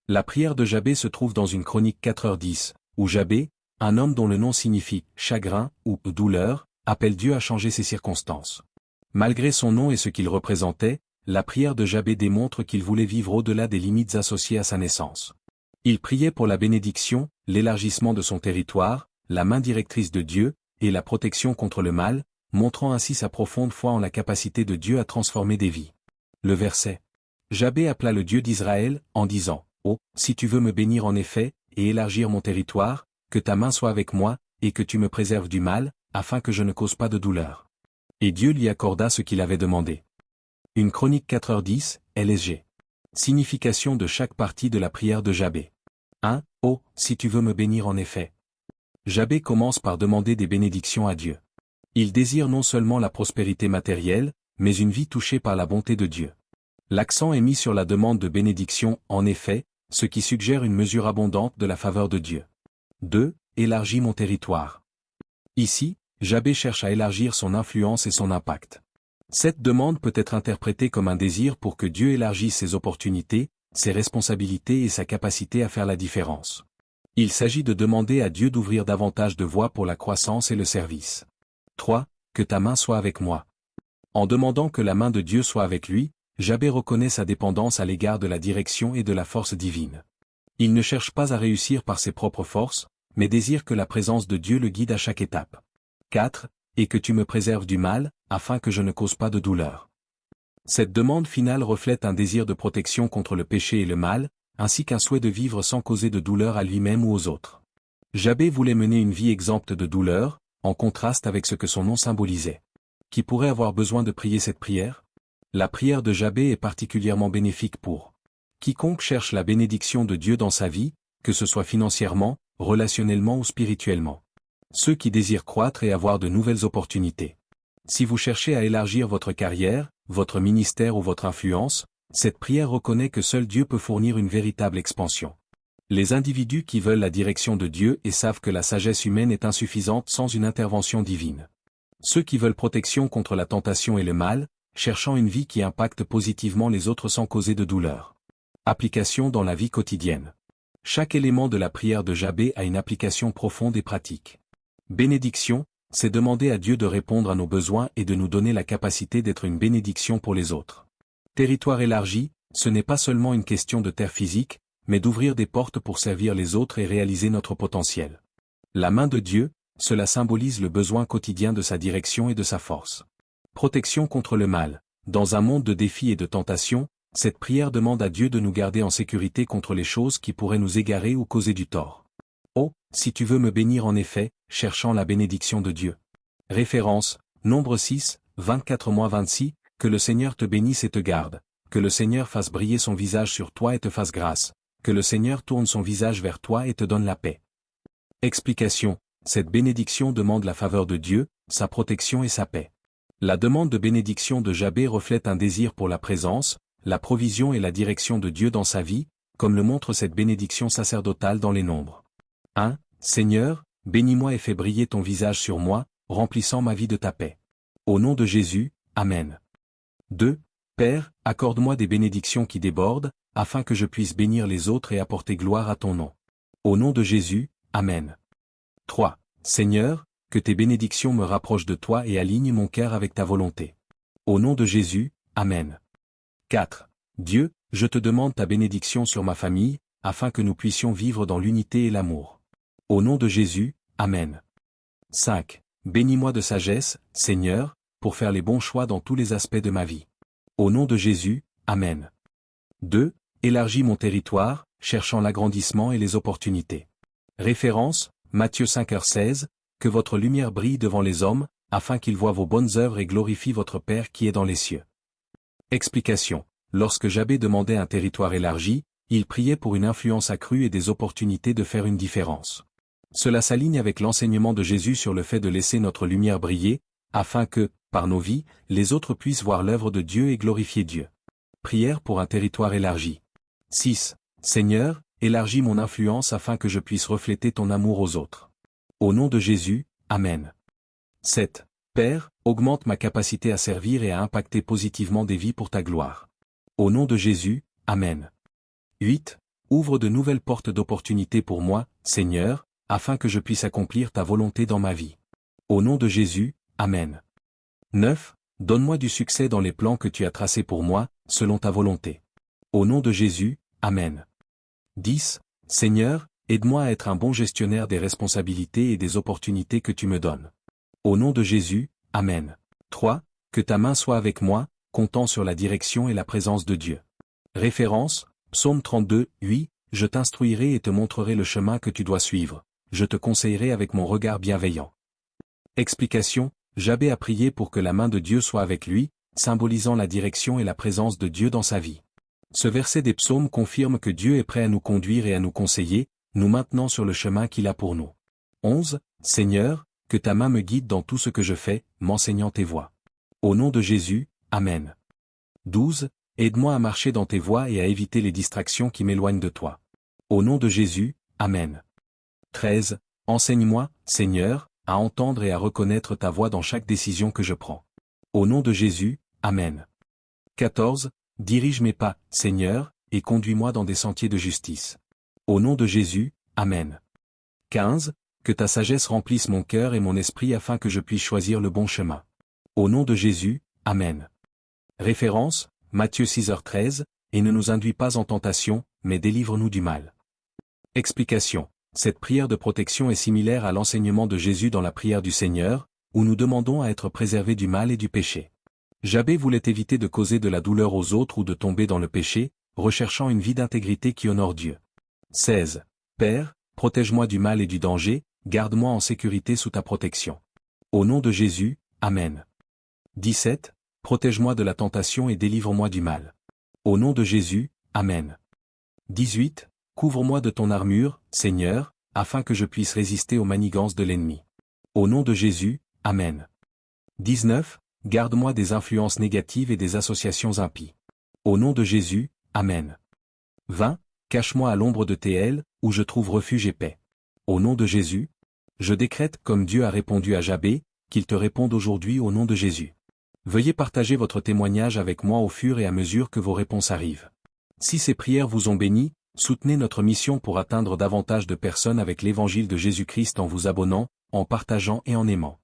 La prière de Jabé se trouve dans une chronique 4h10, où Jabé, un homme dont le nom signifie « chagrin » ou « douleur », appelle Dieu à changer ses circonstances. Malgré son nom et ce qu'il représentait, la prière de Jabé démontre qu'il voulait vivre au-delà des limites associées à sa naissance. Il priait pour la bénédiction, l'élargissement de son territoire, la main directrice de Dieu, et la protection contre le mal, montrant ainsi sa profonde foi en la capacité de Dieu à transformer des vies. Le verset. Jabé appela le Dieu d'Israël, en disant, « Oh, si tu veux me bénir en effet, et élargir mon territoire, que ta main soit avec moi, et que tu me préserves du mal, afin que je ne cause pas de douleur. » Et Dieu lui accorda ce qu'il avait demandé. Une chronique 4h10, LSG. Signification de chaque partie de la prière de Jabé. 1. Oh, si tu veux me bénir en effet. Jabé commence par demander des bénédictions à Dieu. Il désire non seulement la prospérité matérielle, mais une vie touchée par la bonté de Dieu. L'accent est mis sur la demande de bénédiction, en effet, ce qui suggère une mesure abondante de la faveur de Dieu. 2. Élargis mon territoire. Ici, Jabé cherche à élargir son influence et son impact. Cette demande peut être interprétée comme un désir pour que Dieu élargisse ses opportunités, ses responsabilités et sa capacité à faire la différence. Il s'agit de demander à Dieu d'ouvrir davantage de voies pour la croissance et le service. 3. Que ta main soit avec moi. En demandant que la main de Dieu soit avec lui, Jabé reconnaît sa dépendance à l'égard de la direction et de la force divine. Il ne cherche pas à réussir par ses propres forces, mais désire que la présence de Dieu le guide à chaque étape. 4. Et que tu me préserves du mal, afin que je ne cause pas de douleur. Cette demande finale reflète un désir de protection contre le péché et le mal, ainsi qu'un souhait de vivre sans causer de douleur à lui-même ou aux autres. Jabé voulait mener une vie exempte de douleur, en contraste avec ce que son nom symbolisait. Qui pourrait avoir besoin de prier cette prière? La prière de Jabé est particulièrement bénéfique pour quiconque cherche la bénédiction de Dieu dans sa vie, que ce soit financièrement, relationnellement ou spirituellement. Ceux qui désirent croître et avoir de nouvelles opportunités. Si vous cherchez à élargir votre carrière, votre ministère ou votre influence, cette prière reconnaît que seul Dieu peut fournir une véritable expansion. Les individus qui veulent la direction de Dieu et savent que la sagesse humaine est insuffisante sans une intervention divine. Ceux qui veulent protection contre la tentation et le mal, cherchant une vie qui impacte positivement les autres sans causer de douleur. Application dans la vie quotidienne. Chaque élément de la prière de Jabé a une application profonde et pratique. Bénédiction, c'est demander à Dieu de répondre à nos besoins et de nous donner la capacité d'être une bénédiction pour les autres. Territoire élargi, ce n'est pas seulement une question de terre physique, mais d'ouvrir des portes pour servir les autres et réaliser notre potentiel. La main de Dieu, cela symbolise le besoin quotidien de sa direction et de sa force. Protection contre le mal. Dans un monde de défis et de tentations, cette prière demande à Dieu de nous garder en sécurité contre les choses qui pourraient nous égarer ou causer du tort. Oh, si tu veux me bénir en effet, cherchant la bénédiction de Dieu. Référence, Nombre 6, 24-26, que le Seigneur te bénisse et te garde, que le Seigneur fasse briller son visage sur toi et te fasse grâce, que le Seigneur tourne son visage vers toi et te donne la paix. Explication, cette bénédiction demande la faveur de Dieu, sa protection et sa paix. La demande de bénédiction de Jabé reflète un désir pour la présence, la provision et la direction de Dieu dans sa vie, comme le montre cette bénédiction sacerdotale dans les Nombres. 1. Seigneur, bénis-moi et fais briller ton visage sur moi, remplissant ma vie de ta paix. Au nom de Jésus, Amen. 2. Père, accorde-moi des bénédictions qui débordent, afin que je puisse bénir les autres et apporter gloire à ton nom. Au nom de Jésus, Amen. 3. Seigneur, que tes bénédictions me rapprochent de toi et alignent mon cœur avec ta volonté. Au nom de Jésus, Amen. 4. Dieu, je te demande ta bénédiction sur ma famille, afin que nous puissions vivre dans l'unité et l'amour. Au nom de Jésus, Amen. 5. Bénis-moi de sagesse, Seigneur, pour faire les bons choix dans tous les aspects de ma vie. Au nom de Jésus, Amen. 2. Élargis mon territoire, cherchant l'agrandissement et les opportunités. Référence, Matthieu 5h16, que votre lumière brille devant les hommes, afin qu'ils voient vos bonnes œuvres et glorifient votre Père qui est dans les cieux. Explication. Lorsque Jabé demandait un territoire élargi, il priait pour une influence accrue et des opportunités de faire une différence. Cela s'aligne avec l'enseignement de Jésus sur le fait de laisser notre lumière briller, afin que, par nos vies, les autres puissent voir l'œuvre de Dieu et glorifier Dieu. Prière pour un territoire élargi. 6. Seigneur, élargis mon influence afin que je puisse refléter ton amour aux autres. Au nom de Jésus, Amen. 7. Père, augmente ma capacité à servir et à impacter positivement des vies pour ta gloire. Au nom de Jésus, Amen. 8. Ouvre de nouvelles portes d'opportunités pour moi, Seigneur, afin que je puisse accomplir ta volonté dans ma vie. Au nom de Jésus, Amen. 9. Donne-moi du succès dans les plans que tu as tracés pour moi, selon ta volonté. Au nom de Jésus, Amen. 10. Seigneur, aide-moi à être un bon gestionnaire des responsabilités et des opportunités que tu me donnes. Au nom de Jésus, Amen. 3. Que ta main soit avec moi, comptant sur la direction et la présence de Dieu. Référence, Psaume 32, 8, je t'instruirai et te montrerai le chemin que tu dois suivre, je te conseillerai avec mon regard bienveillant. Explication, Jabé a prié pour que la main de Dieu soit avec lui, symbolisant la direction et la présence de Dieu dans sa vie. Ce verset des psaumes confirme que Dieu est prêt à nous conduire et à nous conseiller, nous maintenant sur le chemin qu'il a pour nous. 11. Seigneur, que ta main me guide dans tout ce que je fais, m'enseignant tes voies. Au nom de Jésus, Amen. 12. Aide-moi à marcher dans tes voies et à éviter les distractions qui m'éloignent de toi. Au nom de Jésus, Amen. 13. Enseigne-moi, Seigneur, à entendre et à reconnaître ta voix dans chaque décision que je prends. Au nom de Jésus, Amen. 14. Dirige mes pas, Seigneur, et conduis-moi dans des sentiers de justice. Au nom de Jésus, Amen. 15. Que ta sagesse remplisse mon cœur et mon esprit afin que je puisse choisir le bon chemin. Au nom de Jésus, Amen. Référence, Matthieu 6h13, et ne nous induis pas en tentation, mais délivre-nous du mal. Explication. Cette prière de protection est similaire à l'enseignement de Jésus dans la prière du Seigneur, où nous demandons à être préservés du mal et du péché. Jabé voulait éviter de causer de la douleur aux autres ou de tomber dans le péché, recherchant une vie d'intégrité qui honore Dieu. 16. Père, protège-moi du mal et du danger, garde-moi en sécurité sous ta protection. Au nom de Jésus, Amen. 17. Protège-moi de la tentation et délivre-moi du mal. Au nom de Jésus, Amen. 18. Couvre-moi de ton armure, Seigneur, afin que je puisse résister aux manigances de l'ennemi. Au nom de Jésus, Amen. 19. Garde-moi des influences négatives et des associations impies. Au nom de Jésus, Amen. 20. Cache-moi à l'ombre de tes ailes, où je trouve refuge et paix. Au nom de Jésus, je décrète, comme Dieu a répondu à Jabé, qu'il te réponde aujourd'hui au nom de Jésus. Veuillez partager votre témoignage avec moi au fur et à mesure que vos réponses arrivent. Si ces prières vous ont béni, soutenez notre mission pour atteindre davantage de personnes avec l'évangile de Jésus-Christ en vous abonnant, en partageant et en aimant.